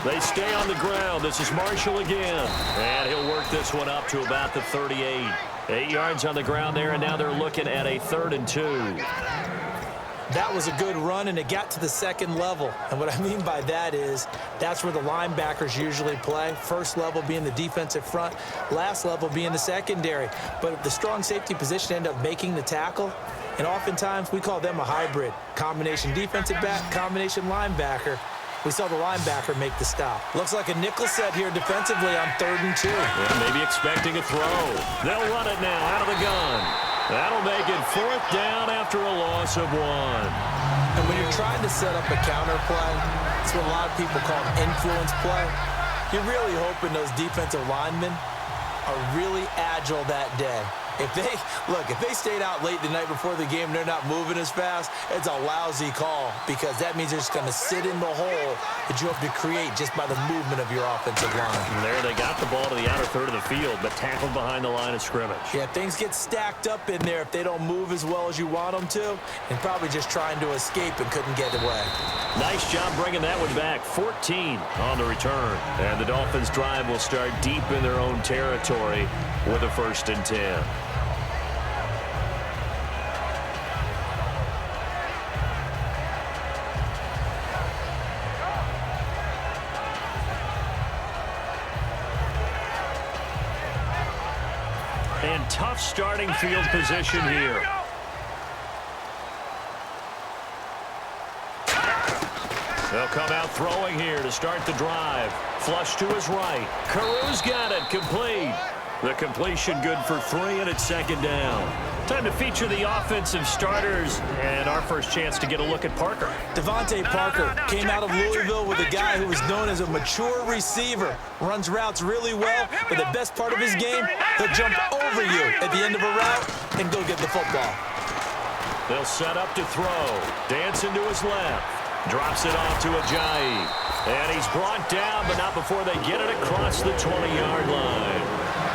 They stay on the ground. This is Marshall again. And he'll work this one up to about the 38. 8 yards on the ground there, and now they're looking at a 3rd and 2. That was a good run, and it got to the second level. And what I mean by that is that's where the linebackers usually play. First level being the defensive front, last level being the secondary. But if the strong safety position end up making the tackle, and oftentimes we call them a hybrid. Combination defensive back, combination linebacker. We saw the linebacker make the stop. Looks like a nickel set here defensively on 3rd and 2. Yeah, maybe expecting a throw. They'll run it now out of the gun. That'll make it 4th down after a loss of 1. And when you're trying to set up a counter play, it's what a lot of people call an influence play. You're really hoping those defensive linemen are really agile that day. If they stayed out late the night before the game and they're not moving as fast, it's a lousy call because that means they're just going to sit in the hole that you have to create just by the movement of your offensive line. And there they got the ball to the outer third of the field, but tackled behind the line of scrimmage. Yeah, things get stacked up in there if they don't move as well as you want them to, and probably just trying to escape and couldn't get away. Nice job bringing that one back. 14 on the return. And the Dolphins' drive will start deep in their own territory with a 1st and 10. And tough starting field position here. They'll come out throwing here to start the drive. Flush to his right. Caru's got it. Complete. The completion good for 3, and it's 2nd down. Time to feature the offensive starters, and our first chance to get a look at Parker. Devontae Parker came out of Louisville with a guy who was known as a mature receiver. Runs routes really well, but the best part of his game, he'll jump over you at the end of a route and go get the football. They'll set up to throw. Dancing to his left. Drops it off to Ajayi. And he's brought down, but not before they get it across the 20-yard line.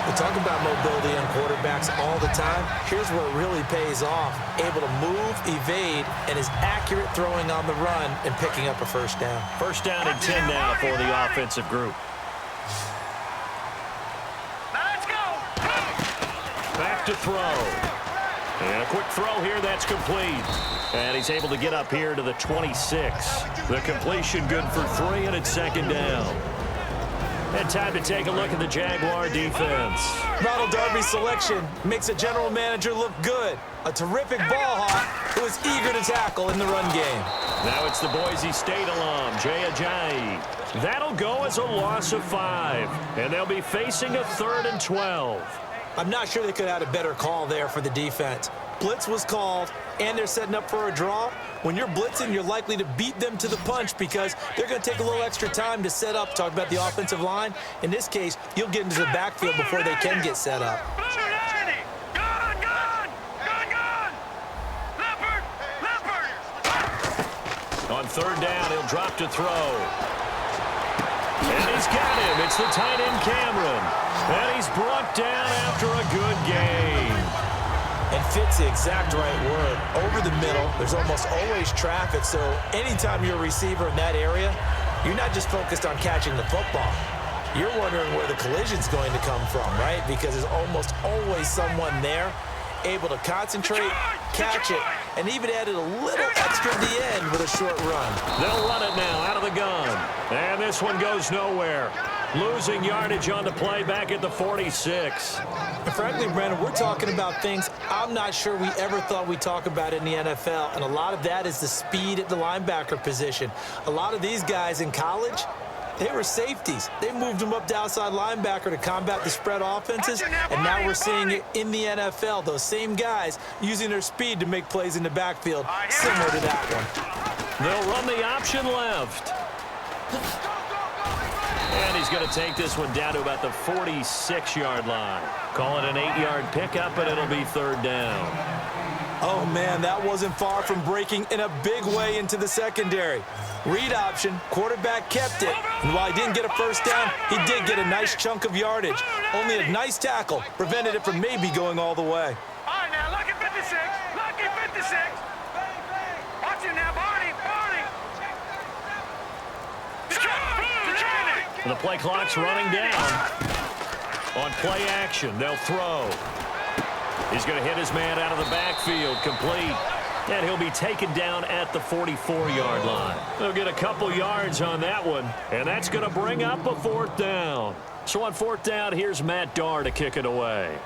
We talk about mobility on quarterbacks all the time. Here's where it really pays off. Able to move, evade, and is accurate throwing on the run and picking up a 1st down. 1st down and 10 now for the offensive group. Let's go. Back to throw. And a quick throw here, that's complete. And he's able to get up here to the 26. The completion good for 3, and it's 2nd down. And time to take a look at the Jaguar defense. Ronald Darby's selection makes a general manager look good. A terrific ball hawk who is eager to tackle in the run game. Now it's the Boise State alum, Jay Ajayi. That'll go as a loss of 5. And they'll be facing a 3rd and 12. I'm not sure they could have had a better call there for the defense. Blitz was called, and they're setting up for a draw. When you're blitzing, you're likely to beat them to the punch because they're going to take a little extra time to set up. Talk about the offensive line. In this case, you'll get into the backfield before they can get set up. On 3rd down, he'll drop to throw. And he's got him. It's the tight end, Cameron. And he's brought down after a good game. And fits the exact right word. Over the middle, there's almost always traffic, so anytime you're a receiver in that area, you're not just focused on catching the football. You're wondering where the collision's going to come from, right? Because there's almost always someone there able to concentrate, catch it, and even added a little extra at the end with a short run. They'll run it now out of the gun. And this one goes nowhere. Losing yardage on the play back at the 46. And frankly, Brandon, we're talking about things I'm not sure we ever thought we'd talk about in the NFL, and a lot of that is the speed at the linebacker position. A lot of these guys in college, they were safeties. They moved them up to outside linebacker to combat the spread offenses, and now we're seeing it in the NFL. Those same guys using their speed to make plays in the backfield, similar to that one. They'll run the option left. And he's going to take this one down to about the 46-yard line. Call it an 8-yard pickup, but it'll be 3rd down. Oh, man, that wasn't far from breaking in a big way into the secondary. Read option, quarterback kept it, and while he didn't get a 1st down, he did get a nice chunk of yardage. Only a nice tackle prevented it from maybe going all the way. All right, now, lucky 56. Lucky 56. Watch it now, Barney. Barney. The try. And the play clock's running down. On play action, they'll throw. He's going to hit his man out of the backfield, complete. And he'll be taken down at the 44-yard line. They'll get a couple yards on that one, and that's going to bring up a fourth down. So on fourth down, here's Matt Darr to kick it away.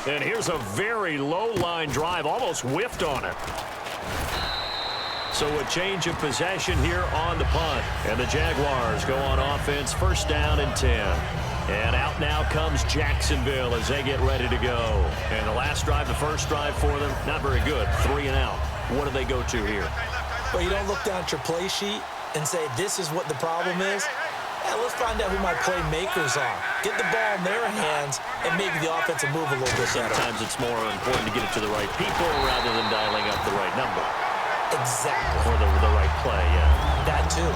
And here's a very low-line drive, almost whiffed on it. So a change of possession here on the punt. And the Jaguars go on offense, first down and 10. And out now comes Jacksonville as they get ready to go. And the last drive, the first drive for them, not very good. 3 and out. What do they go to here? Well, you don't look down at your play sheet and say, this is what the problem is. Yeah, let's find out who my playmakers are. Get the ball in their hands and maybe the offense will move a little bit better. Sometimes it's more important to get it to the right people rather than dialing up the right number. Exactly. Or the right play, yeah. That too.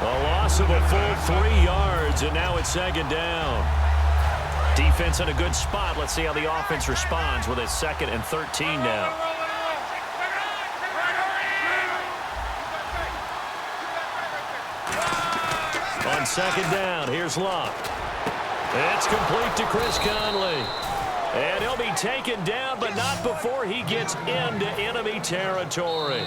A loss of a full 3 yards, and now it's second down. Defense in a good spot. Let's see how the offense responds with a 2nd and 13 now. On second down, here's Luck. It's complete to Chris Conley. And he'll be taken down, but not before he gets into enemy territory.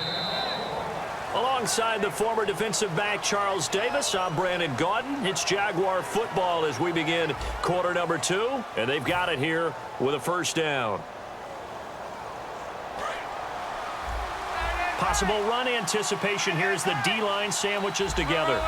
Alongside the former defensive back Charles Davis, I'm Brandon Gaudin. It's Jaguar football as we begin quarter number 2. And they've got it here with a first down. Possible run anticipation here as the D-line sandwiches together.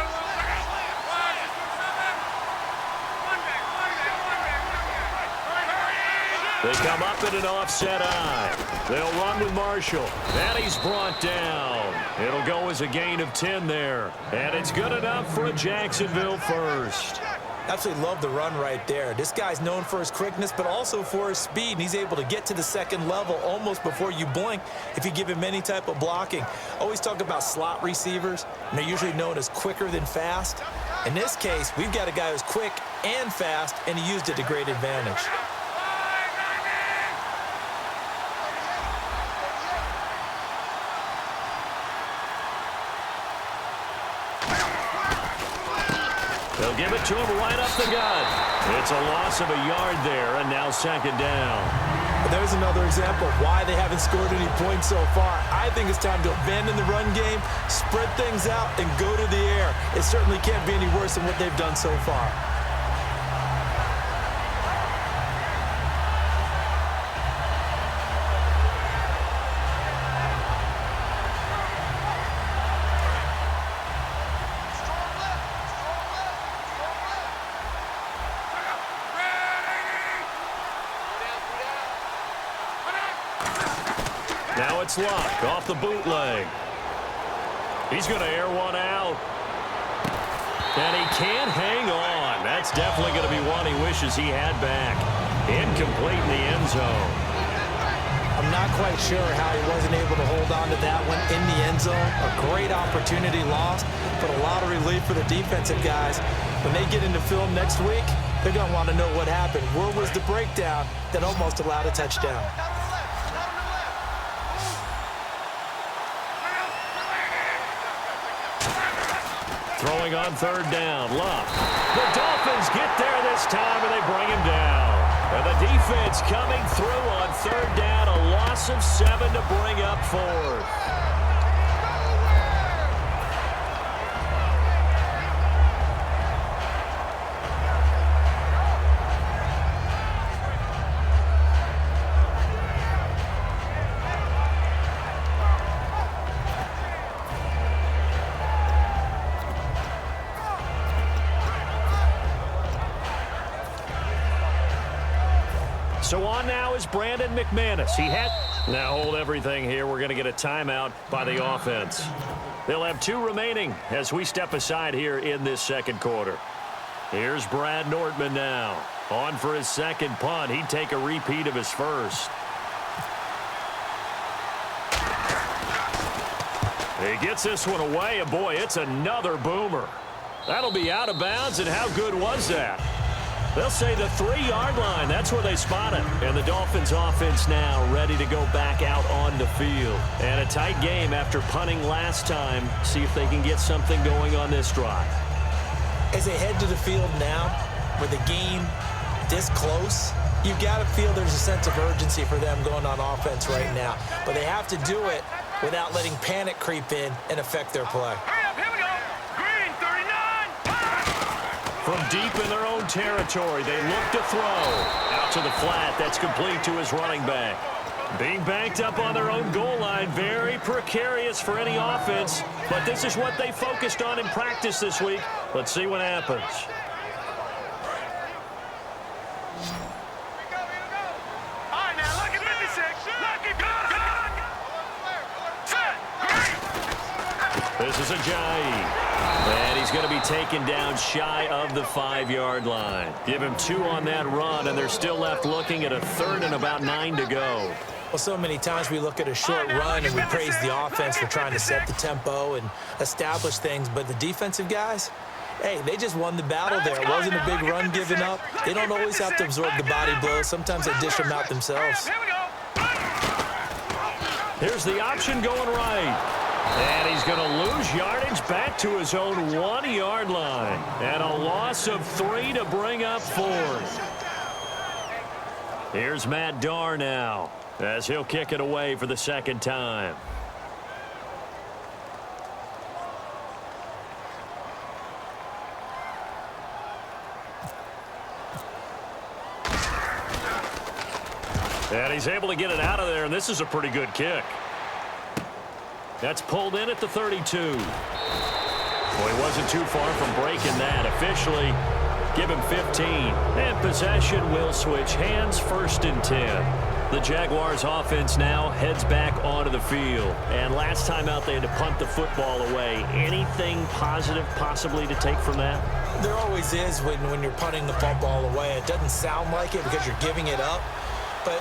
They come up in an offset eye. They'll run with Marshall. And he's brought down. It'll go as a gain of 10 there. And it's good enough for a Jacksonville first. Absolutely love the run right there. This guy's known for his quickness, but also for his speed. And he's able to get to the second level almost before you blink if you give him any type of blocking. Always talk about slot receivers, and they're usually known as quicker than fast. In this case, we've got a guy who's quick and fast, and he used it to great advantage. They'll give it to him right up the gut. It's a loss of a yard there, and now second down. There's another example of why they haven't scored any points so far. I think it's time to abandon the run game, spread things out, and go to the air. It certainly can't be any worse than what they've done so far. Now it's Luck off the bootleg. He's going to air one out. And he can't hang on. That's definitely going to be one he wishes he had back. Incomplete in the end zone. I'm not quite sure how he wasn't able to hold on to that one in the end zone. A great opportunity lost, but a lot of relief for the defensive guys. When they get into film next week, they're going to want to know what happened. Where was the breakdown that almost allowed a touchdown? Throwing on third down, Luck. The Dolphins get there this time, and they bring him down. And the defense coming through on third down, a loss of 7 to bring up fourth. So on now is Brandon McManus. Now hold everything here. We're going to get a timeout by the offense. They'll have 2 remaining as we step aside here in this second quarter. Here's Brad Nortman now. On for his second punt. He'd take a repeat of his first. He gets this one away, and boy, it's another boomer. That'll be out of bounds, and how good was that? They'll say the 3-yard line. That's where they spot it. And the Dolphins offense now ready to go back out on the field. And a tight game after punting last time. See if they can get something going on this drive. As they head to the field now, with the game this close, you got to feel there's a sense of urgency for them going on offense right now. But they have to do it without letting panic creep in and affect their play. Hurry up, here we go. Green, 39. From deep in their own territory, they look to throw. Out to the flat, that's complete to his running back. Being banked up on their own goal line, very precarious for any offense. But this is what they focused on in practice this week. Let's see what happens. All right, now, lucky 56. Lucky 56. Set. This is Ajayi. And he's going to be taken down shy of the 5-yard line. Give him 2 on that run, and they're still left looking at a 3rd and about 9 to go. Well, so many times we look at a short run and we praise the offense for trying to set the tempo and establish things, but the defensive guys, hey, they just won the battle there. It wasn't a big run given up. They don't always have to absorb the body blows. Sometimes they dish them out themselves. Here we go. Here's the option going right. And he's going to lose yardage back to his own 1-yard line. And a loss of 3 to bring up 4th. Here's Matt Darr now, as he'll kick it away for the 2nd time. And he's able to get it out of there, and this is a pretty good kick. That's pulled in at the 32. Well, he wasn't too far from breaking that. Officially, give him 15. And possession will switch hands, 1st and 10. The Jaguars offense now heads back onto the field. And last time out, they had to punt the football away. Anything positive possibly to take from that? There always is when you're punting the football away. It doesn't sound like it because you're giving it up, but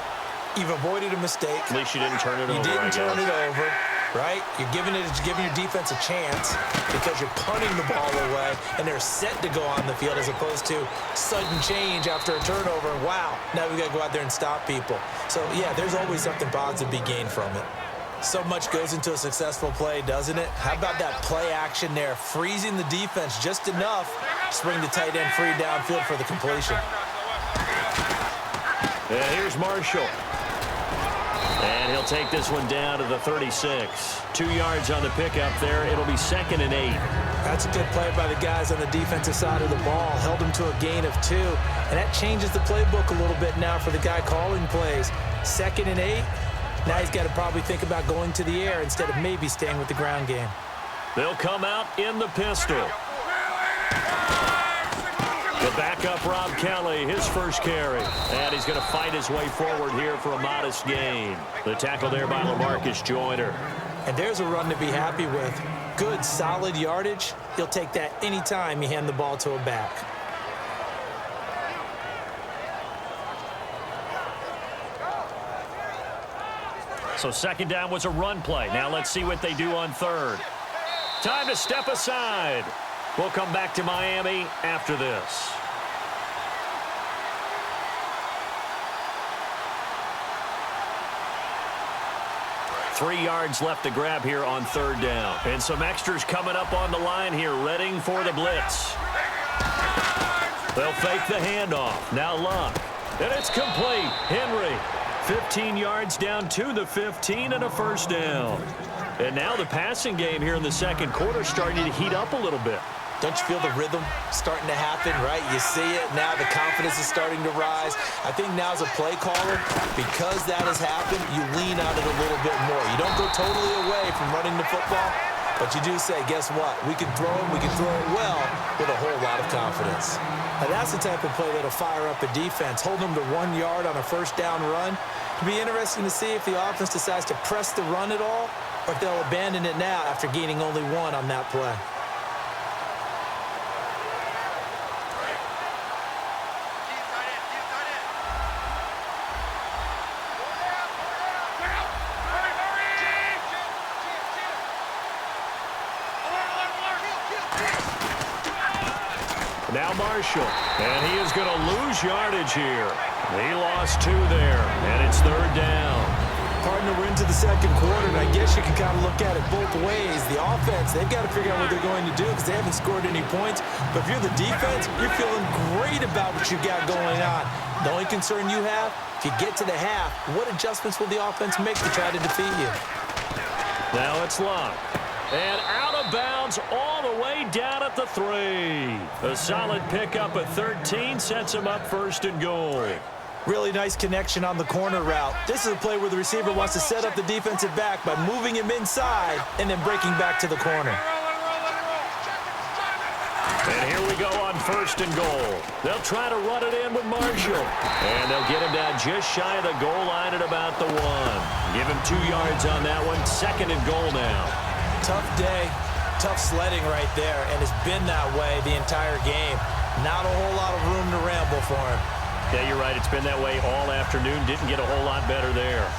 you've avoided a mistake. At least you didn't turn it over. You didn't turn it over, right? You're giving your defense a chance because you're punting the ball away, and they're set to go on the field as opposed to sudden change after a turnover. Wow, now we've got to go out there and stop people. So, yeah, there's always something positive to be gained from it. So much goes into a successful play, doesn't it? How about that play action there, freezing the defense just enough to bring the tight end free downfield for the completion. Yeah, here's Marshall. And he'll take this one down to the 36. 2 yards on the pickup there. It'll be 2nd and 8. That's a good play by the guys on the defensive side of the ball. Held him to a gain of 2. And that changes the playbook a little bit now for the guy calling plays. 2nd and 8. Now he's got to probably think about going to the air instead of maybe staying with the ground game. They'll come out in the pistol. The backup, Rob Kelly, his first carry. And he's going to fight his way forward here for a modest gain. The tackle there by LaMarcus Joyner. And there's a run to be happy with. Good, solid yardage. He'll take that anytime you hand the ball to a back. So 2nd down was a run play. Now let's see what they do on 3rd. Time to step aside. We'll come back to Miami after this. Three yards left to grab here on 3rd down. And some extras coming up on the line here, readying for the blitz. They'll fake the handoff. Now Luck. And it's complete. Henry, 15 yards down to the 15 and a 1st down. And now the passing game here in the 2nd quarter starting to heat up a little bit. Don't you feel the rhythm starting to happen, right? You see it. Now the confidence is starting to rise. I think now as a play caller, because that has happened, you lean on it a little bit more. You don't go totally away from running the football, but you do say, guess what? We can throw it. We can throw it well with a whole lot of confidence. Now that's the type of play that'll fire up a defense. Hold them to 1 yard on a 1st down run. It'll be interesting to see if the offense decides to press the run at all or if they'll abandon it now after gaining only 1 on that play. Now Marshall, and he is going to lose yardage here. He lost 2 there, and it's 3rd down. Partner, we're into the second quarter, and I guess you can kind of look at it both ways. The offense, they've got to figure out what they're going to do because they haven't scored any points. But if you're the defense, you're feeling great about what you got going on. The only concern you have, if you get to the half, what adjustments will the offense make to try to defeat you? Now it's Luck. And out of bounds all the way down at the 3. A solid pickup at 13 sets him up 1st and goal. Really nice connection on the corner route. This is a play where the receiver wants to set up the defensive back by moving him inside and then breaking back to the corner. And here we go on 1st and goal. They'll try to run it in with Marshall. And they'll get him down just shy of the goal line at about the 1. Give him 2 yards on that one. 2nd and goal now. Tough day, tough sledding right there, and it's been that way the entire game. Not a whole lot of room to ramble for him. Yeah, you're right. It's been that way all afternoon. Didn't get a whole lot better there.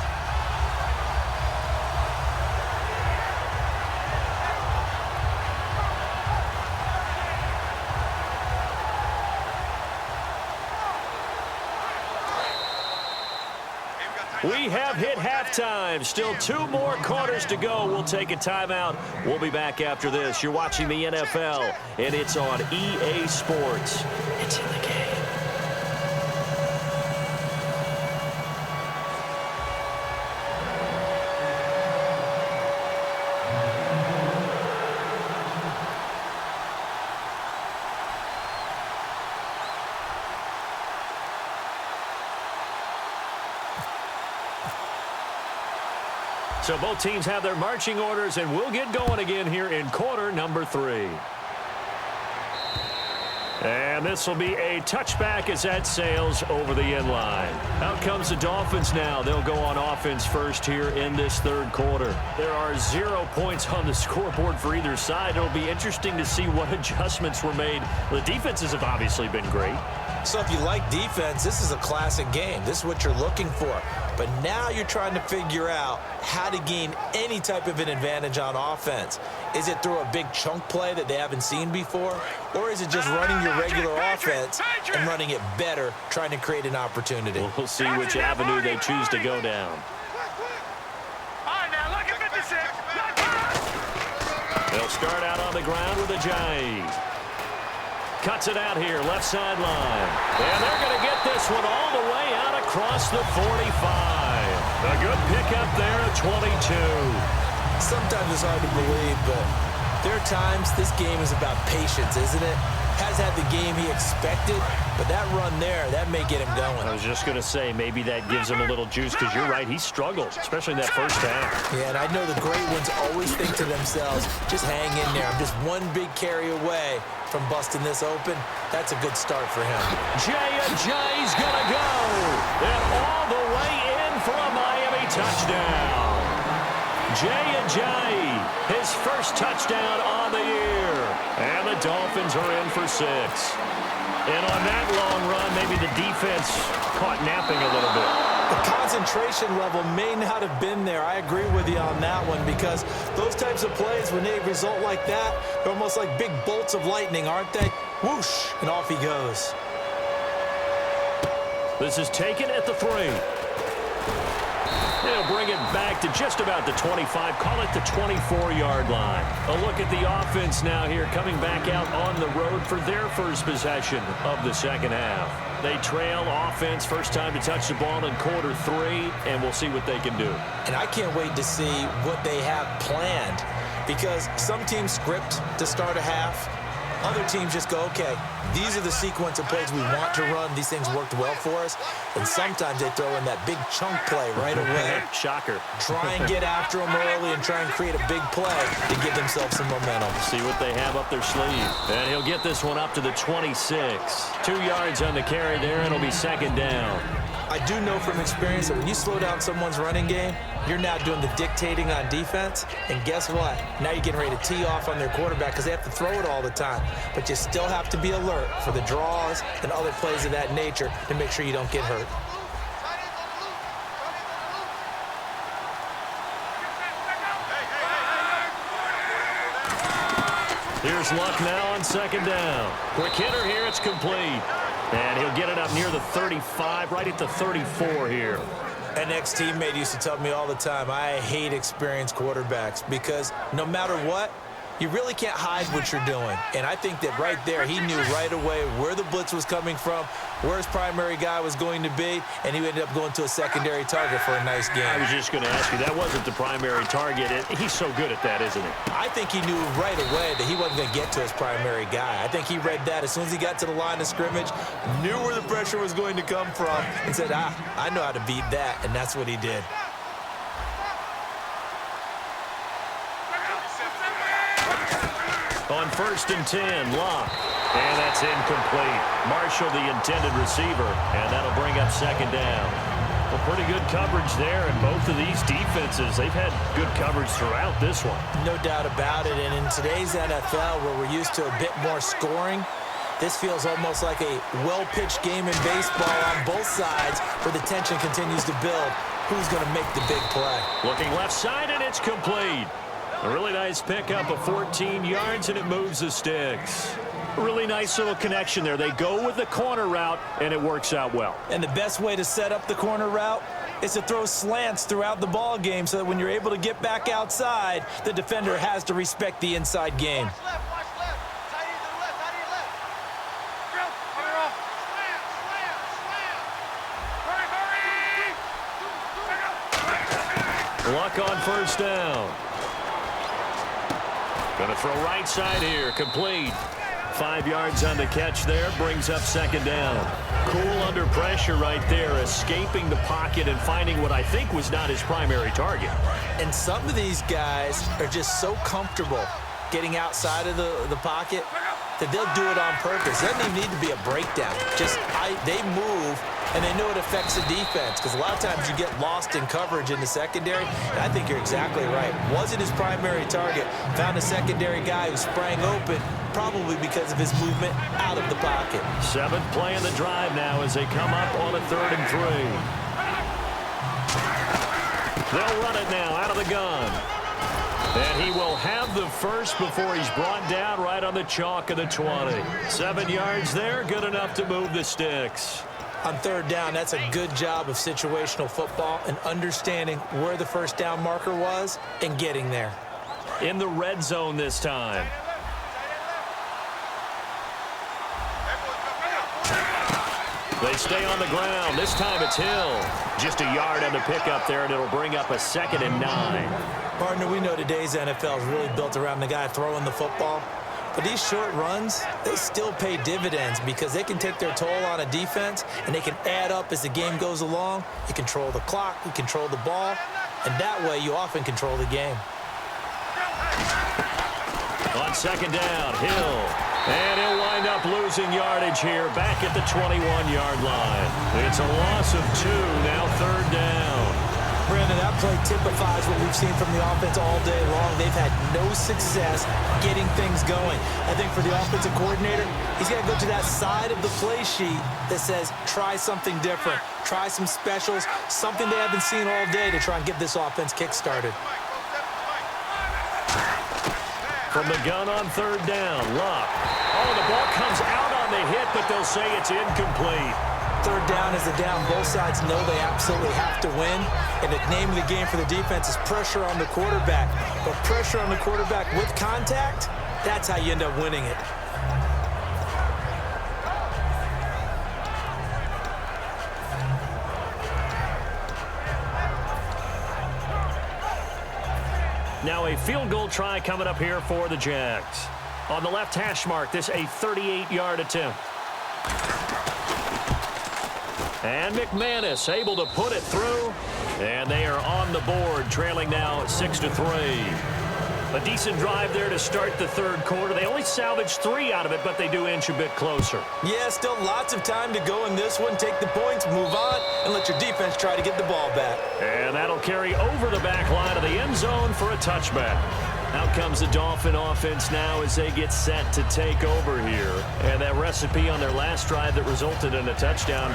We have hit halftime. Still 2 more quarters to go. We'll take a timeout. We'll be back after this. You're watching the NFL, and it's on EA Sports. It's in the game. So both teams have their marching orders, and we'll get going again here in quarter number 3. And this will be a touchback as that sails over the end line. Out comes the Dolphins now. They'll go on offense first here in this 3rd quarter. There are 0 points on the scoreboard for either side. It'll be interesting to see what adjustments were made. The defenses have obviously been great. So if you like defense, this is a classic game. This is what you're looking for. But now you're trying to figure out how to gain any type of an advantage on offense. Is it through a big chunk play that they haven't seen before? Or is it just running your regular offense and running it better, trying to create an opportunity? We'll see which avenue they choose to go down. All right, now look at 56. They'll start out on the ground with a Jai. Cuts it out here, left sideline. And they're going to get this one all the way out across the 45. A good pickup there at 22. Sometimes it's hard to believe, but there are times this game is about patience, isn't it? Has had the game he expected, but that run there, that may get him going. I was just going to say, maybe that gives him a little juice, because you're right, he struggled, especially in that first half. Yeah, and I know the great ones always think to themselves, just hang in there. I'm just one big carry away from busting this open. That's a good start for him. Jay's going to go. And all the way in for a Miami touchdown. Jay, his first touchdown on the year. And the Dolphins are in for 6. And on that long run, maybe the defense caught napping a little bit. The concentration level may not have been there. I agree with you on that one, because those types of plays, when they result like that, they're almost like big bolts of lightning, aren't they? Whoosh, and off he goes. This is taken at the 3. They'll bring it back to just about the 25, call it the 24-yard line. A look at the offense now here, coming back out on the road for their first possession of the second half. They trail offense, first time to touch the ball in quarter 3, and we'll see what they can do. And I can't wait to see what they have planned, because some teams script to start a half. Other teams just go, okay, these are the sequence of plays we want to run. These things worked well for us. And sometimes they throw in that big chunk play right away. Shocker. Try and get after them early and try and create a big play to give themselves some momentum. See what they have up their sleeve. And he'll get this one up to the 26. 2 yards on the carry there, and it'll be second down. I do know from experience that when you slow down someone's running game, you're now doing the dictating on defense. And guess what? Now you're getting ready to tee off on their quarterback because they have to throw it all the time. But you still have to be alert for the draws and other plays of that nature to make sure you don't get hurt. Here's Luck now on second down. Quick hitter here, it's complete. And he'll get it up near the 35, right at the 34 here. An ex-teammate used to tell me all the time, I hate experienced quarterbacks because no matter what, you really can't hide what you're doing. And I think that right there, he knew right away where the blitz was coming from, where his primary guy was going to be, and he ended up going to a secondary target for a nice game. I was just going to ask you, that wasn't the primary target. He's so good at that, isn't he? I think he knew right away that he wasn't going to get to his primary guy. I think he read that as soon as he got to the line of scrimmage, knew where the pressure was going to come from, and said, I know how to beat that, and that's what he did. On 1st and 10, Luck. And that's incomplete. Marshall, the intended receiver, and that'll bring up second down. Well, pretty good coverage there, and both of these defenses, they've had good coverage throughout this one. No doubt about it, and in today's NFL, where we're used to a bit more scoring, this feels almost like a well-pitched game in baseball on both sides where the tension continues to build. Who's going to make the big play? Looking left side, and it's complete. A really nice pickup of 14 yards, and it moves the sticks. Really nice little connection there. They go with the corner route, and it works out well. And the best way to set up the corner route is to throw slants throughout the ball game so that when you're able to get back outside, the defender has to respect the inside game. Luck on 1st down. Going to throw right side here, complete. 5 yards on the catch there, brings up second down. Cool under pressure right there, escaping the pocket and finding what I think was not his primary target. And some of these guys are just so comfortable getting outside of the pocket that they'll do it on purpose. It doesn't even need to be a breakdown. They move, and they know it affects the defense because a lot of times you get lost in coverage in the secondary. And I think you're exactly right. Wasn't his primary target. Found a secondary guy who sprang open, probably because of his movement out of the pocket. 7th play in the drive now as they come up on a 3rd and 3. They'll run it now out of the gun. And he will have the first before he's brought down right on the chalk of the 20. 7 yards there, good enough to move the sticks. On 3rd down, that's a good job of situational football and understanding where the first down marker was and getting there. In the red zone this time. They stay on the ground. This time it's Hill. Just a yard on the pickup there, and it'll bring up a 2nd and 9. Partner, we know today's NFL is really built around the guy throwing the football. But these short runs, they still pay dividends because they can take their toll on a defense, and they can add up as the game goes along. You control the clock, you control the ball, and that way you often control the game. On 2nd down, Hill. And he'll wind up losing yardage here back at the 21-yard line. It's a loss of 2, now 3rd down. Brandon, that play typifies what we've seen from the offense all day long. They've had no success getting things going. I think for the offensive coordinator, he's got to go to that side of the play sheet that says, try something different, try some specials, something they haven't seen all day to try and get this offense kick-started. From the gun on 3rd down, Luck. Oh, the ball comes out on the hit, but they'll say it's incomplete. 3rd down is the down. Both sides know they absolutely have to win. And the name of the game for the defense is pressure on the quarterback. But pressure on the quarterback with contact, that's how you end up winning it. Now a field goal try coming up here for the Jags. On the left hash mark, this a 38-yard attempt. And McManus able to put it through. And they are on the board, trailing now 6-3. A decent drive there to start the 3rd quarter. They only salvaged 3 out of it, but they do inch a bit closer. Yeah, still lots of time to go in this one. Take the points, move on, and let your defense try to get the ball back. And that'll carry over the back line of the end zone for a touchback. Out comes the Dolphin offense now as they get set to take over here. And that recipe on their last drive that resulted in a touchdown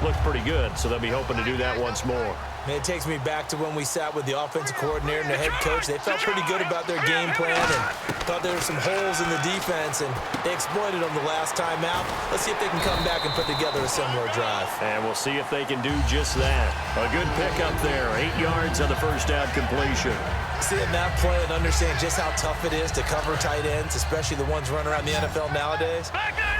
looked pretty good, so they'll be hoping to do that once more. And it takes me back to when we sat with the offensive coordinator and the head coach. They felt pretty good about their game plan and thought there were some holes in the defense, and they exploited them the last time out. Let's see if they can come back and put together a similar drive. And we'll see if they can do just that. A good pickup there, 8 yards on the first down completion. Seeing that play and understand just how tough it is to cover tight ends, especially the ones running around the NFL nowadays,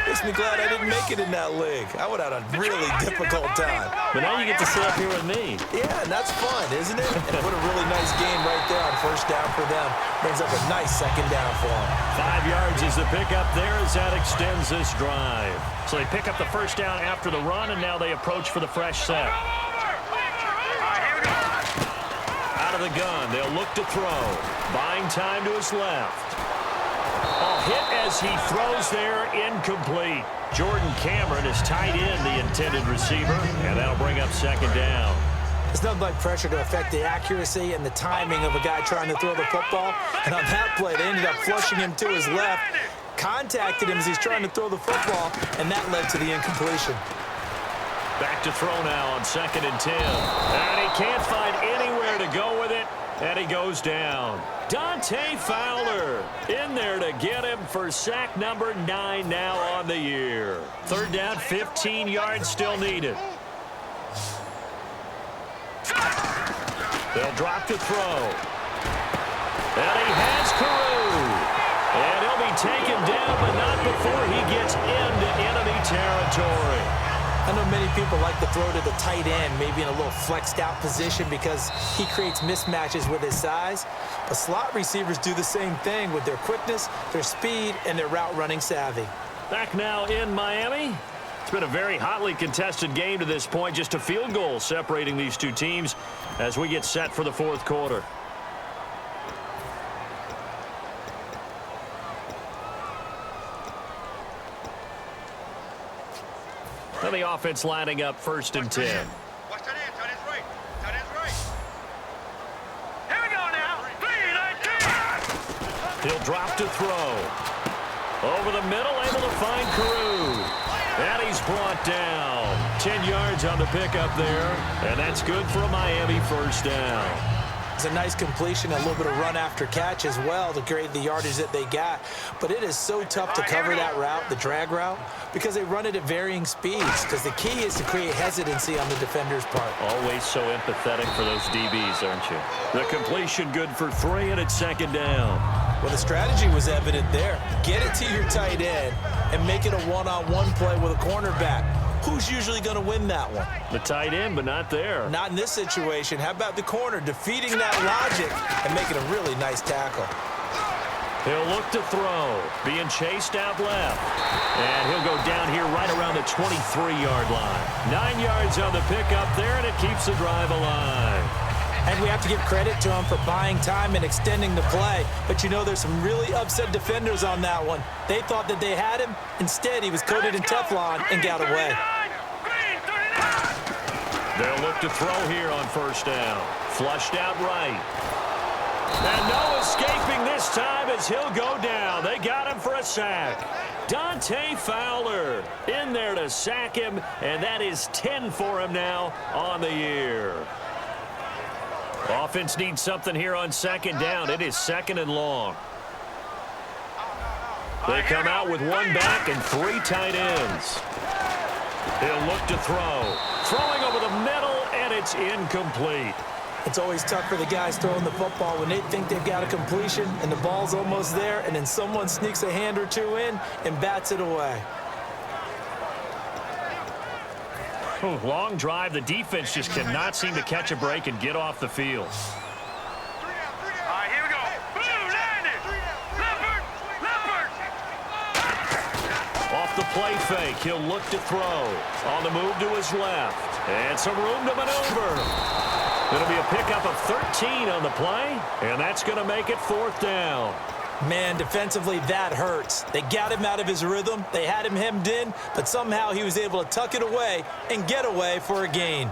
makes me glad I didn't make it in that league. I would have had a really difficult time. But now you get to sit up here with me. Yeah, and that's fun, isn't it? And what a really nice game right there on first down for them. Brings up a nice second down for them. 5 yards is the pickup there as that extends this drive. So they pick up the first down after the run, and now they approach for the fresh set. Out of the gun, they'll look to throw. Buying time to his left. Hit as he throws there, incomplete. Jordan Cameron is tied in the intended receiver, and that'll bring up second down. There's nothing like pressure to affect the accuracy and the timing of a guy trying to throw the football. And on that play, they ended up flushing him to his left, contacted him as he's trying to throw the football, and that led to the incompletion. Back to throw now on 2nd and 10. And he can't find anywhere to go with it, and he goes down. Dante Fowler in there to get him for sack number 9 now on the year. 3rd down, 15 yards still needed. They'll drop to throw. And he has Carew. And he'll be taken down, but not before he gets into enemy territory. I know many people like to throw to the tight end, maybe in a little flexed out position because he creates mismatches with his size. But slot receivers do the same thing with their quickness, their speed, and their route running savvy. Back now in Miami. It's been a very hotly contested game to this point. Just a field goal separating these two teams as we get set for the 4th quarter. And the offense lining up 1st and 10. Watch that end. Tight end's right. Tight end's right. Here we go now. 3-19. He'll drop to throw. Over the middle, able to find Carew. And he's brought down. 10 yards on the pickup there. And that's good for a Miami first down. It's a nice completion, a little bit of run after catch as well to create the yardage that they got. But it is so tough to cover that route, the drag route, because they run it at varying speeds. Because the key is to create hesitancy on the defender's part. Always so empathetic for those DBs, aren't you? The completion good for 3, and it's 2nd down. Well, the strategy was evident there. Get it to your tight end and make it a one-on-one play with a cornerback. Who's usually going to win that one? The tight end, but not there. Not in this situation. How about the corner defeating that logic and making a really nice tackle? He'll look to throw. Being chased out left. And he'll go down here right around the 23-yard line. 9 yards on the pickup there, and it keeps the drive alive. And we have to give credit to him for buying time and extending the play. But you know, there's some really upset defenders on that one. They thought that they had him. Instead, he was coated in Teflon and got away. They'll look to throw here on 1st down. Flushed out right. And no escaping this time as he'll go down. They got him for a sack. Dante Fowler in there to sack him, and that is 10 for him now on the year. Offense needs something here on 2nd down. It is 2nd and long. They come out with 1 back and 3 tight ends. He'll look to throw. Throwing over the middle, and it's incomplete. It's always tough for the guys throwing the football when they think they've got a completion and the ball's almost there, and then someone sneaks a hand or two in and bats it away. Long drive. The defense just cannot seem to catch a break and get off the field. All right, here we go. Boom, landed. Leopard. Off the play fake, he'll look to throw. On the move to his left. And some room to maneuver. It'll be a pickup of 13 on the play, and that's going to make it 4th down. Man, defensively, that hurts. They got him out of his rhythm. They had him hemmed in, but somehow he was able to tuck it away and get away for a gain.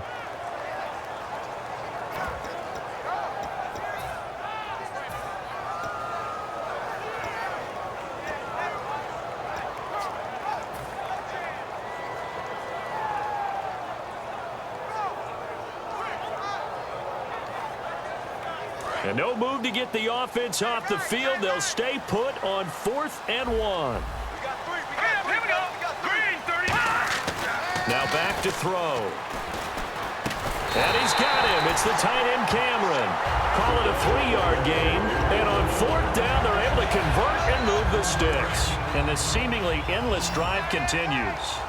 And no move to get the offense off the field. They'll stay put on 4th and 1. We got three. Here we go. Green, 30. Now back to throw. And he's got him. It's the tight end, Cameron. Call it a 3-yard gain. And on 4th down, they're able to convert and move the sticks. And the seemingly endless drive continues.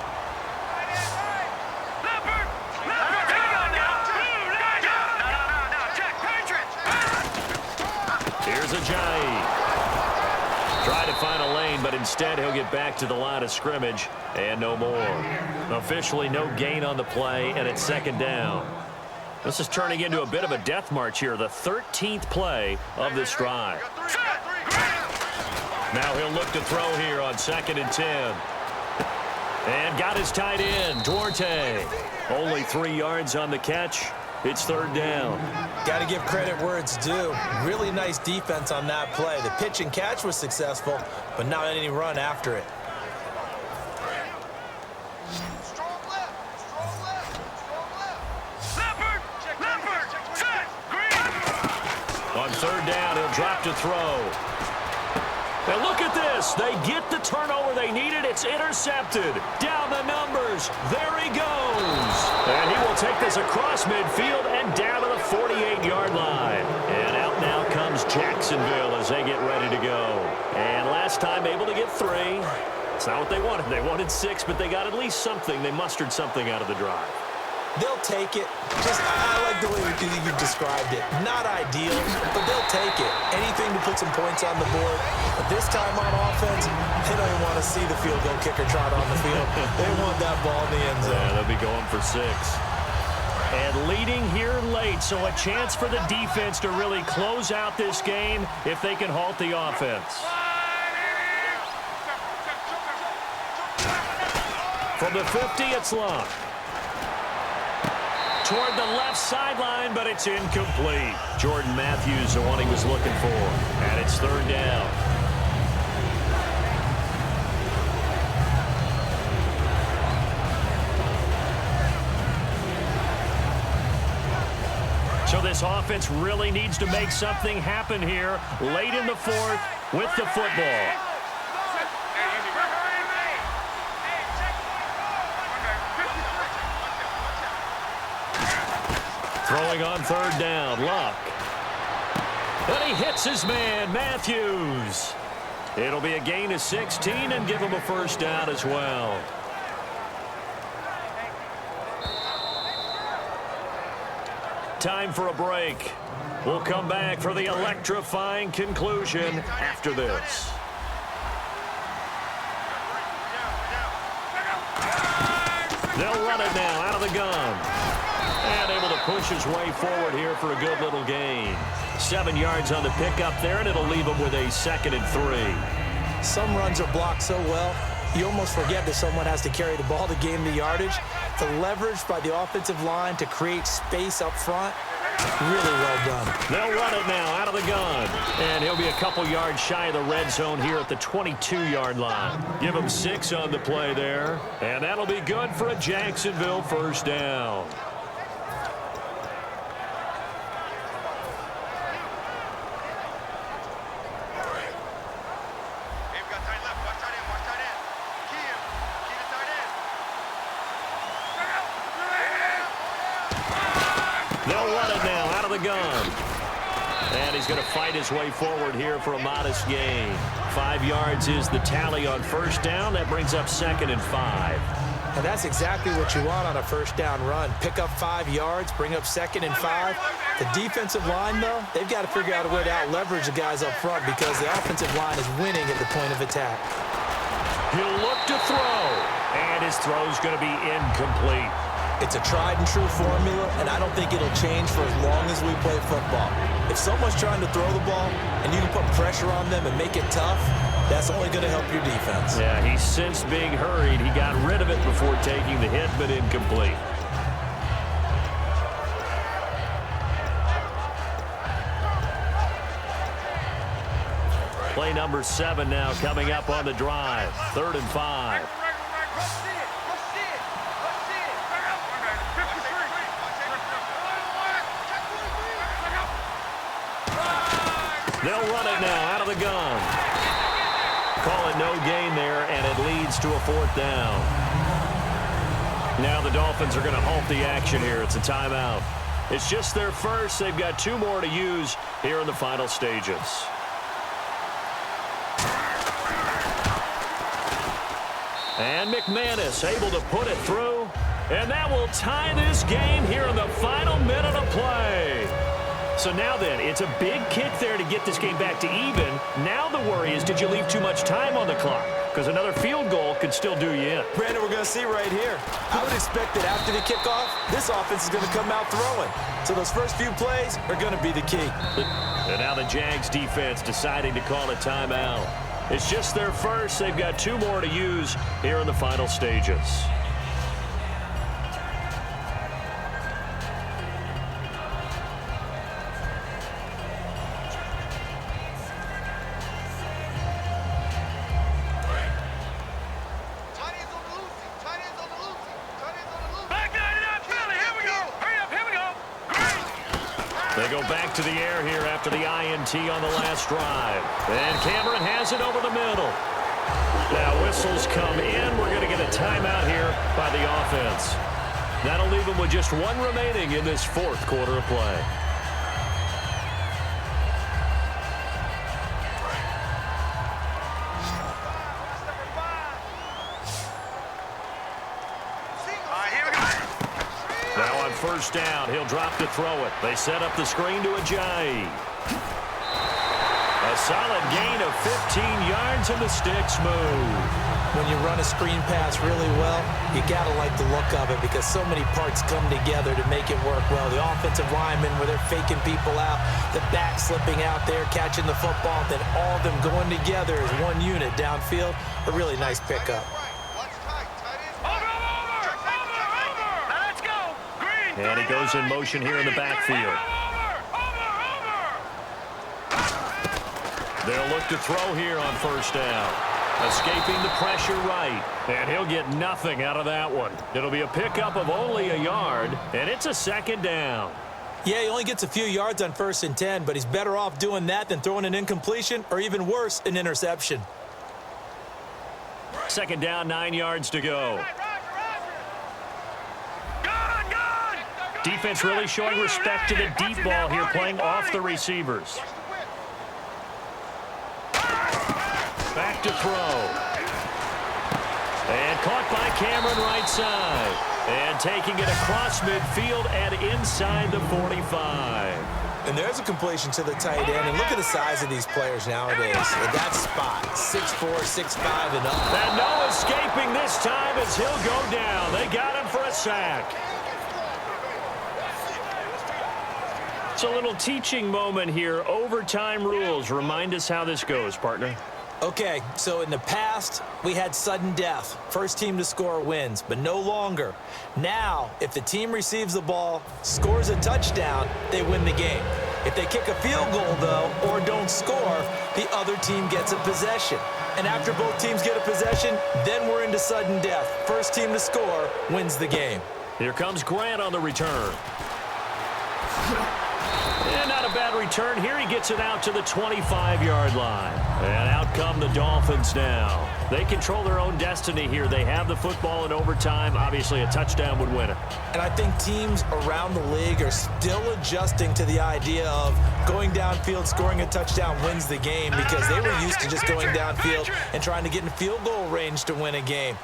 Here's Ajayi. Try to find a lane, but instead he'll get back to the line of scrimmage and no more. Officially no gain on the play, and it's 2nd down. This is turning into a bit of a death march here, the 13th play of this drive. Now he'll look to throw here on 2nd and 10. And got his tight end, Duarte. Only 3 yards on the catch. It's 3rd down. Got to give credit where it's due. Really nice defense on that play. The pitch and catch was successful, but not any run after it. Strong left. On 3rd down, he'll drop to throw. And look at this. They get the turnover they needed. It's intercepted. Down the numbers. There he goes. And he will take this across midfield and down to the 48-yard line. And out now comes Jacksonville as they get ready to go. And last time able to get 3. It's not what they wanted. They wanted 6, but they got at least something. They mustered something out of the drive. They'll take it. I like the way you described it. Not ideal, but they'll take it. Anything to put some points on the board. But this time on offense, they don't even want to see the field goal kicker trot on the field. They want that ball in the end zone. Yeah, they'll be going for 6. And leading here late, so a chance for the defense to really close out this game if they can halt the offense. From the 50, it's Long. Toward the left sideline, but it's incomplete. Jordan Matthews, the one he was looking for. And it's 3rd down. So this offense really needs to make something happen here late in the 4th with the football. Throwing on 3rd down, Luck. And he hits his man, Matthews. It'll be a gain of 16 and give him a 1st down as well. Time for a break. We'll come back for the electrifying conclusion after this. They'll run it now out of the gun. And able to push his way forward here for a good little gain. 7 yards on the pickup there, and it'll leave him with a 2nd and 3. Some runs are blocked so well, you almost forget that someone has to carry the ball to gain the yardage. The leverage by the offensive line to create space up front, really well done. They'll run it now out of the gun. And he'll be a couple yards shy of the red zone here at the 22-yard line. Give him 6 on the play there. And that'll be good for a Jacksonville 1st down. Gun. And he's going to fight his way forward here for a modest gain. 5 yards is the tally on 1st down. That brings up 2nd and 5. And that's exactly what you want on a 1st down run. Pick up 5 yards, bring up 2nd and 5. The defensive line, though, they've got to figure out a way to out-leverage the guys up front because the offensive line is winning at the point of attack. He'll look to throw. And his throw's going to be incomplete. It's a tried-and-true formula, and I don't think it'll change for as long as we play football. If someone's trying to throw the ball and you can put pressure on them and make it tough, that's only going to help your defense. Yeah, he sensed being hurried. He got rid of it before taking the hit, but incomplete. Play number 7 now coming up on the drive. 3rd and 5. They'll run it now out of the gun. Call it no gain there, and it leads to a 4th down. Now the Dolphins are going to halt the action here. It's a timeout. It's just their first. They've got 2 more to use here in the final stages. And McManus able to put it through. And that will tie this game here in the final minute of play. So now then, it's a big kick there to get this game back to even. Now the worry is, did you leave too much time on the clock? Because another field goal could still do you in. Brandon, we're going to see right here. I would expect that after the kickoff, this offense is going to come out throwing. So those first few plays are going to be the key. And now the Jags defense deciding to call a timeout. It's just their first. They've got 2 more to use here in the final stages. They go back to the air here after the INT on the last drive. And Cameron has it over the middle. Now whistles come in. We're going to get a timeout here by the offense. That'll leave them with just 1 remaining in this 4th quarter of play. Now on 1st down, he'll drop to throw it. They set up the screen to Ajayi. A solid gain of 15 yards and the sticks move. When you run a screen pass really well, you got to like the look of it because so many parts come together to make it work well. The offensive linemen, where they're faking people out, the back slipping out there, catching the football, then all of them going together as one unit downfield. A really nice pickup. And he goes in motion here in the backfield. They'll look to throw here on 1st down. Escaping the pressure right. And he'll get nothing out of that one. It'll be a pickup of only a yard, and it's a 2nd down. Yeah, he only gets a few yards on 1st and 10, but he's better off doing that than throwing an incompletion or even worse, an interception. 2nd down, 9 yards to go. Defense really showing respect to the deep ball here, playing off the receivers. Back to throw. And caught by Cameron right side. And taking it across midfield and inside the 45. And there's a completion to the tight end. And look at the size of these players nowadays. At that spot, 6'4", 6'5", and up. And no escaping this time as he'll go down. They got him for a sack. It's a little teaching moment here. Overtime rules. Remind us how this goes, partner. Okay, so in the past, we had sudden death. First team to score wins, but no longer. Now, if the team receives the ball, scores a touchdown, they win the game. If they kick a field goal, though, or don't score, the other team gets a possession. And after both teams get a possession, then we're into sudden death. First team to score wins the game. Here comes Grant on the return. And not a bad return here. He gets it out to the 25-yard line. And out come the Dolphins now. They control their own destiny here. They have the football in overtime. Obviously, a touchdown would win it. And I think teams around the league are still adjusting to the idea of going downfield, scoring a touchdown wins the game because they were used to just going downfield and trying to get in field goal range to win a game.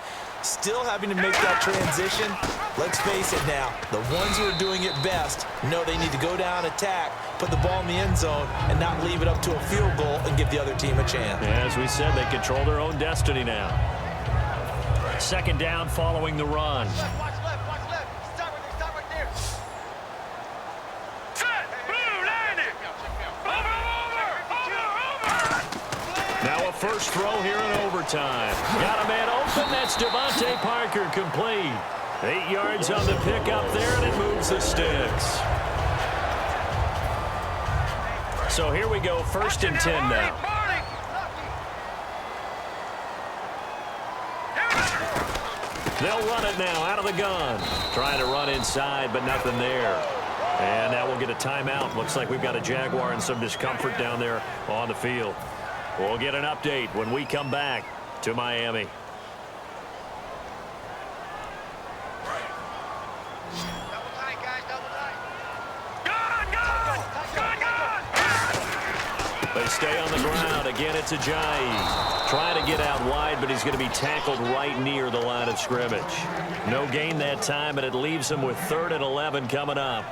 Still having to make that transition. Let's face it now, the ones who are doing it best know they need to go down, attack, put the ball in the end zone, and not leave it up to a field goal and give the other team a chance. As we said, they control their own destiny now. 2nd down following the run. Watch left. Stop right there. Set, blue, landing. Over. Now a first throw here in overtime. Got a man open. That's Devontae Parker complete. 8 yards on the pickup there, and it moves the sticks. So here we go, 1st and 10 now. They'll run it now out of the gun. Trying to run inside, but nothing there. And now we'll get a timeout. Looks like we've got a Jaguar and some discomfort down there on the field. We'll get an update when we come back to Miami. They stay on the ground. Again, it's Ajayi. Trying to get out wide, but he's going to be tackled right near the line of scrimmage. No gain that time, and it leaves him with 3rd and 11 coming up.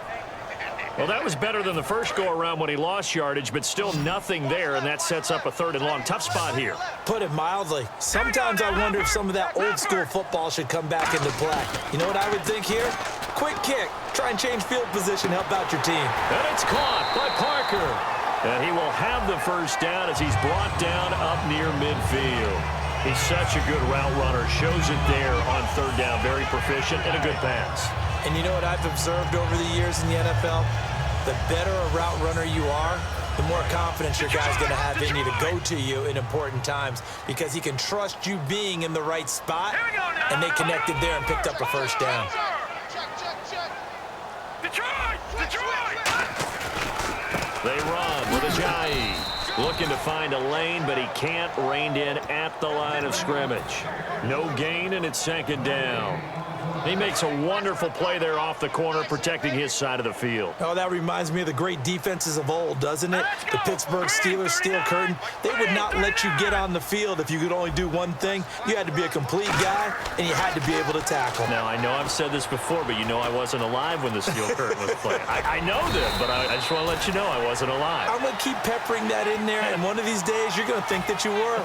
Well, that was better than the first go-around when he lost yardage, but still nothing there, and that sets up a 3rd and long. Tough spot here. Put it mildly. Sometimes I wonder if some of that old-school football should come back into play. You know what I would think here? Quick kick. Try and change field position, help out your team. And it's caught by Parker. And he will have the first down as he's brought down up near midfield. He's such a good route runner. Shows it there on 3rd down. Very proficient and a good pass. And you know what I've observed over the years in the NFL? The better a route runner you are, the more confidence your guy's going to have in you to go to you in important times because he can trust you being in the right spot, and they connected there and picked up a first down. They run with Ajayi. Looking to find a lane, but he can't. Reined in at the line of scrimmage. No gain, and it's 2nd down. He makes a wonderful play there off the corner, protecting his side of the field. Oh, that reminds me of the great defenses of old, doesn't it? The Pittsburgh Steelers, steel curtain. They would not let you get on the field if you could only do one thing. You had to be a complete guy, and you had to be able to tackle. Now, I know I've said this before, but you know I wasn't alive when the steel curtain was playing. I know this, but I just want to let you know I wasn't alive. I'm going to keep peppering that in there, and one of these days you're going to think that you were.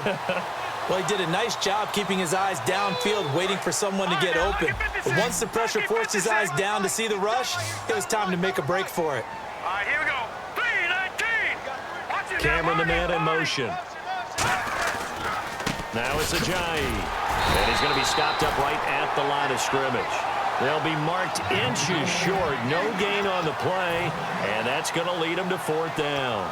Well, he did a nice job keeping his eyes downfield, waiting for someone to get open. But once the pressure forced his eyes down to see the rush, it was time to make a break for it. All right, here we go. 3-19. Cameron, the man in motion. Now it's Ajayi. And he's going to be stopped up right at the line of scrimmage. They'll be marked inches short. No gain on the play, and that's going to lead him to 4th down.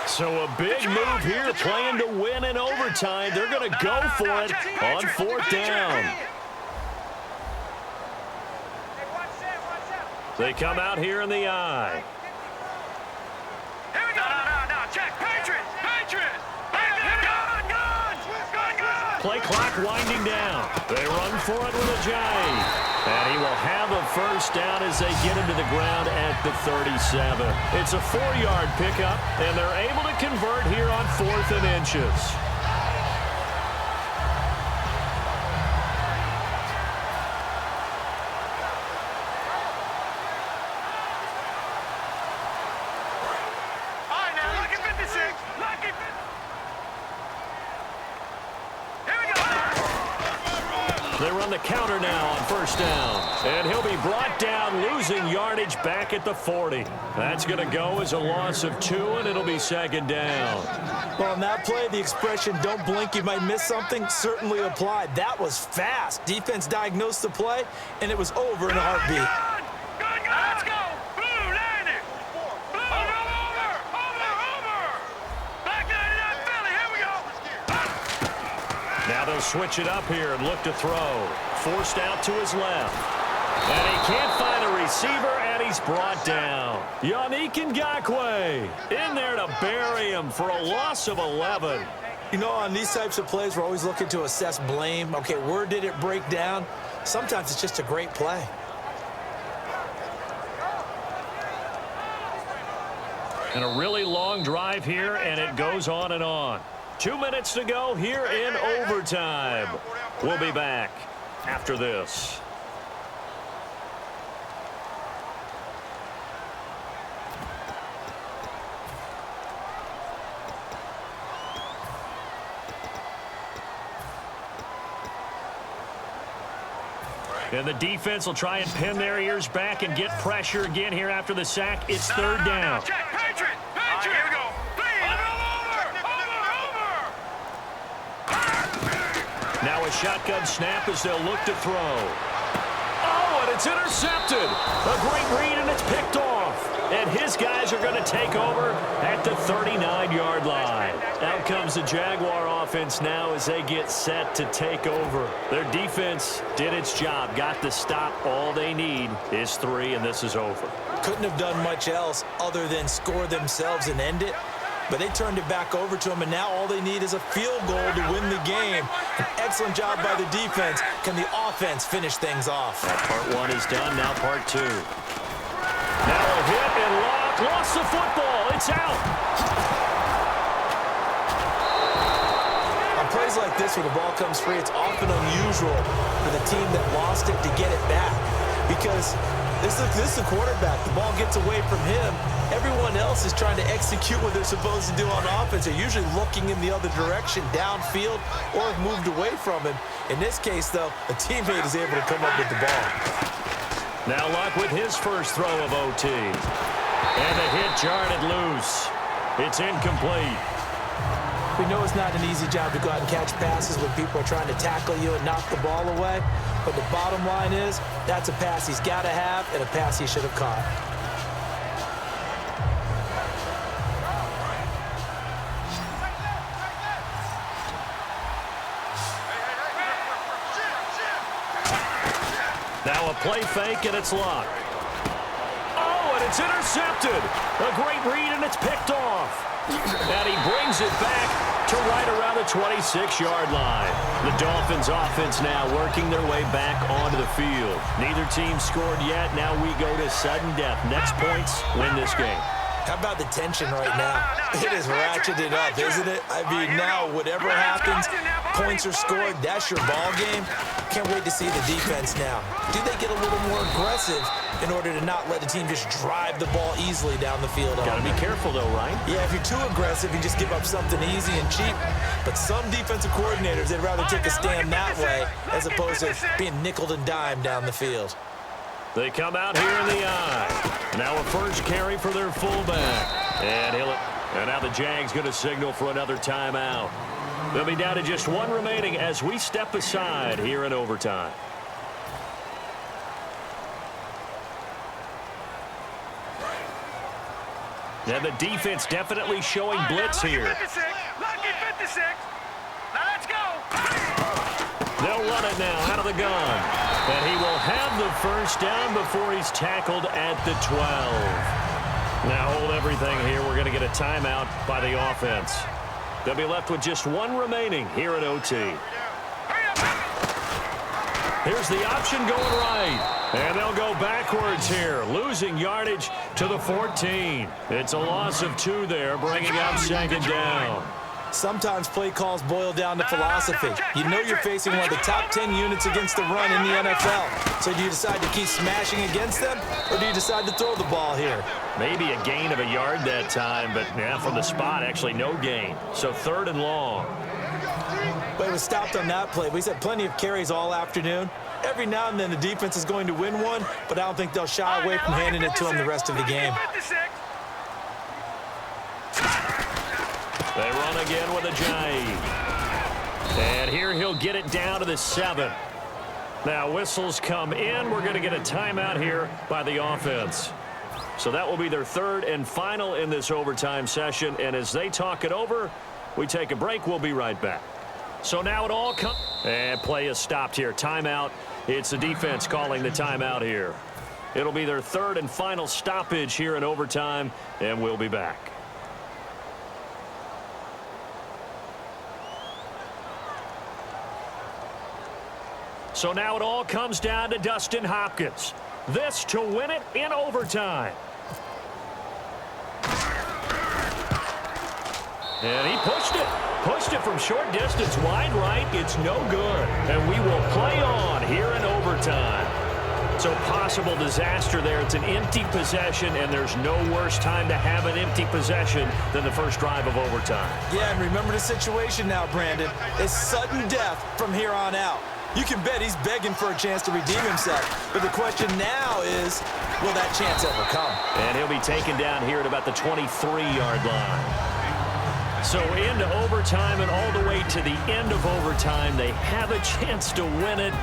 So a big move here, playing to win in overtime. They're going to go for it on 4th down. They come out here in the eye. Here we go. No. Check. Patriots. Play clock winding down. They run for it with Ajayi. And he will have a first down as they get him to the ground at the 37. It's a 4-yard pickup, and they're able to convert here on 4th and inches. All right, now, look at 56. They run the counter now on 1st down. And he'll be brought down, losing yardage back at the 40. That's going to go as a loss of 2, and it'll be 2nd down. Well, on that play, the expression, don't blink, you might miss something, certainly applied. That was fast. Defense diagnosed the play, and it was over in a heartbeat. Let's go. Blue, landed. Blue, over. Back 99 Philly, here we go. Now they'll switch it up here and look to throw. Forced out to his left. And he can't find a receiver, and he's brought down. Yannick Ngakoue in there to bury him for a loss of 11. You know, on these types of plays, we're always looking to assess blame. Okay, where did it break down? Sometimes it's just a great play. And a really long drive here, and it goes on and on. 2 minutes to go here in overtime. We'll be back after this. And the defense will try and pin their ears back and get pressure again here after the sack. It's 3rd down. Check, Patriot. Here we go. Over. Now a shotgun snap as they'll look to throw. Oh, and it's intercepted. A great read, and it's picked off. And his guys are going to take over at the 39-yard line. Out comes the Jaguar offense now as they get set to take over. Their defense did its job, got the stop. All they need is 3, and this is over. Couldn't have done much else other than score themselves and end it. But they turned it back over to them, and now all they need is a field goal to win the game. An excellent job by the defense. Can the offense finish things off? Part 1 is done, now part 2. Now a hit and lock. Lost the football. It's out. On plays like this where the ball comes free, it's often unusual for the team that lost it to get it back. Because this is the quarterback. The ball gets away from him. Everyone else is trying to execute what they're supposed to do on offense. They're usually looking in the other direction, downfield, or have moved away from him. In this case, though, a teammate is able to come up with the ball. Now Luck with his first throw of OT. And the hit jarred it loose. It's incomplete. We know it's not an easy job to go out and catch passes when people are trying to tackle you and knock the ball away. But the bottom line is, that's a pass he's got to have and a pass he should have caught. Now a play fake, and it's Luck. Oh, and it's intercepted. A great read, and it's picked off. And he brings it back to right around the 26-yard line. The Dolphins offense now working their way back onto the field. Neither team scored yet. Now we go to sudden death. Next points win this game. How about the tension right now? It is ratcheted up, isn't it? I mean, now whatever happens, points are scored, that's your ball game. Can't wait to see the defense now. Do they get a little more aggressive in order to not let the team just drive the ball easily down the field? Got to be careful, though, right? Yeah, if you're too aggressive, you just give up something easy and cheap. But some defensive coordinators, they'd rather take a stand that way as opposed to being nickeled and dimed down the field. They come out here in the eye. Now a first carry for their fullback. And now the Jags going to signal for another timeout. They'll be down to just 1 remaining as we step aside here in overtime. And the defense definitely showing blitz here. Lucky 56. Now let's go. They'll run it now out of the gun. And he will have the first down before he's tackled at the 12. Now hold everything here. We're going to get a timeout by the offense. They'll be left with just 1 remaining here at OT. Here's the option going right. And they'll go backwards here, losing yardage to the 14. It's a loss of 2 there, bringing up second down. Sometimes play calls boil down to philosophy. You know you're facing one of the top 10 units against the run in the NFL. So do you decide to keep smashing against them, or do you decide to throw the ball here? Maybe a gain of a yard that time, but yeah, from the spot, actually no gain. So 3rd and long. But it was stopped on that play. We've had plenty of carries all afternoon. Every now and then the defense is going to win one, but I don't think they'll shy away from handing it to them the rest of the game. They run again with a jive. And here he'll get it down to the 7. Now whistles come in. We're going to get a timeout here by the offense. So that will be their 3rd and final in this overtime session. And as they talk it over, we take a break. We'll be right back. So now it all comes. And play is stopped here. Timeout. It's the defense calling the timeout here. It'll be their 3rd and final stoppage here in overtime. And we'll be back. So now it all comes down to Dustin Hopkins. This to win it in overtime. And he pushed it. Pushed it from short distance, wide right. It's no good. And we will play on here in overtime. So possible disaster there. It's an empty possession, and there's no worse time to have an empty possession than the first drive of overtime. Yeah, and remember the situation now, Brandon. It's sudden death from here on out. You can bet he's begging for a chance to redeem himself. But the question now is, will that chance ever come? And he'll be taken down here at about the 23-yard line. So into overtime and all the way to the end of overtime, they have a chance to win it.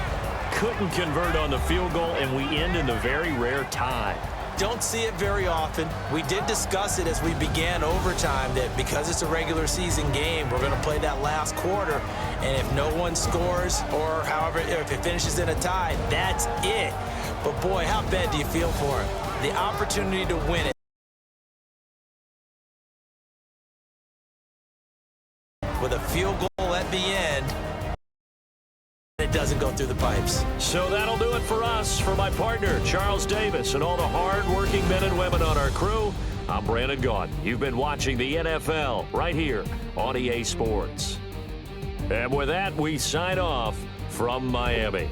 Couldn't convert on the field goal, and we end in the very rare tie. Don't see it very often. We did discuss it as we began overtime that because it's a regular season game, we're going to play that last quarter. And if no one scores or however, if it finishes in a tie, that's it. But boy, how bad do you feel for it? The opportunity to win it with a field goal at the end, it doesn't go through the pipes. So that'll do it for us. For my partner, Charles Davis, and all the hard-working men and women on our crew, I'm Brandon Gaudin. You've been watching the NFL right here on EA Sports. And with that, we sign off from Miami.